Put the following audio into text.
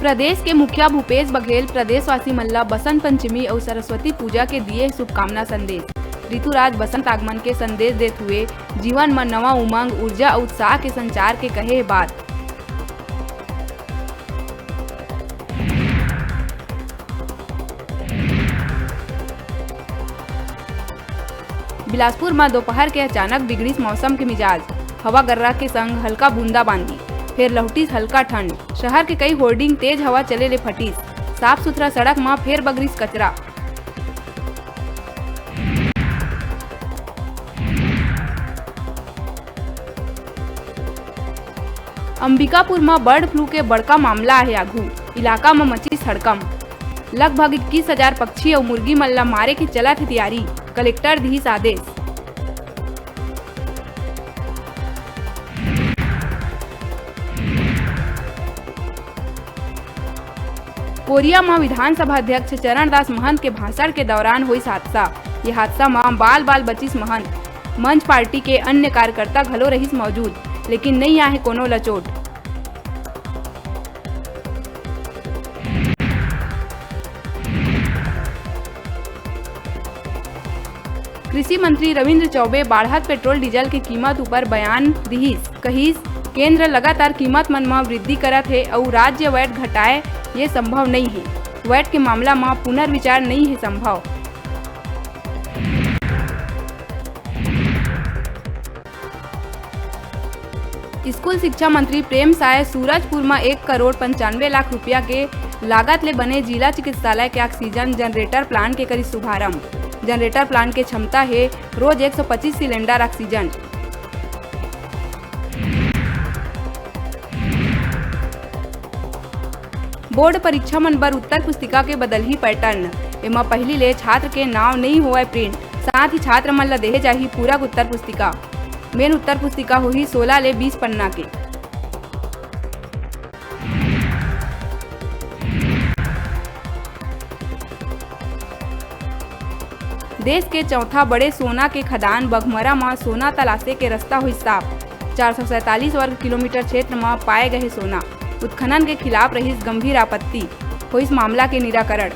प्रदेश के मुखिया भूपेश बघेल प्रदेशवासी मन ला बसंत पंचमी और सरस्वती पूजा के दिए शुभकामना संदेश। ऋतुराज बसंत आगमन के संदेश देते हुए जीवन में नवा उमंग, ऊर्जा और उत्साह के संचार के कहे बात। बिलासपुर में दोपहर के अचानक बिगड़ी मौसम के मिजाज, हवा गर्रा के संग हल्का बूंदाबांदी, फिर लौटी हल्का ठंड। शहर के कई होर्डिंग तेज हवा चले ले फटीस, साफ सुथरा सड़क में फिर बगरीस कचरा। अंबिकापुर में बर्ड फ्लू के बड़का मामला है आगू, इलाका में मची हड़कम। लगभग 21,000 पक्षी और मुर्गी मन ला मारे की चलत है तैयारी, कलेक्टर दिस आदेश। कोरिया में विधानसभा अध्यक्ष चरणदास महंत के भाषण के दौरान हुई हादसा। ये हादसा में बाल बाल बचिस महंत। मंच पार्टी के अन्य कार्यकर्ता घलो रहिस मौजूद, लेकिन नहीं आहे कोनो लचोट। कृषि मंत्री रविंद्र चौबे बढ़त पेट्रोल डीजल के कीमत ऊपर बयान दिहिस, कहिस केंद्र लगातार कीमत मन में वृद्धि करत है और राज्य वैट घटाए ये संभव नहीं है। वैट के मामला में पुनर्विचार नहीं है संभव। स्कूल शिक्षा मंत्री प्रेम साय सूरजपुर में 1,95,00,000 रुपया के लागत ले बने जिला चिकित्सालय के ऑक्सीजन जनरेटर प्लांट के करी शुभारंभ। जनरेटर प्लांट के क्षमता है रोज 125 सिलेंडर ऑक्सीजन। बोर्ड परीक्षा मन बर उत्तर पुस्तिका के बदलही पैटर्न। एमा पहली ले छात्र के नाम नहीं होए प्रिंट, साथ ही छात्र मन ला देहे जाही पूरा उत्तर पुस्तिका। मेन उत्तर पुस्तिका होही 16 ले 20 पन्ना के। देश के चौथा बड़े सोना के खदान बघमरा में सोना तलाशे के रास्ता हुई साफ। 447 वर्ग किलोमीटर क्षेत्र में पाए गए सोना। उत्खनन के खिलाफ रही गंभीर आपत्ति, हुई मामला के निराकरण।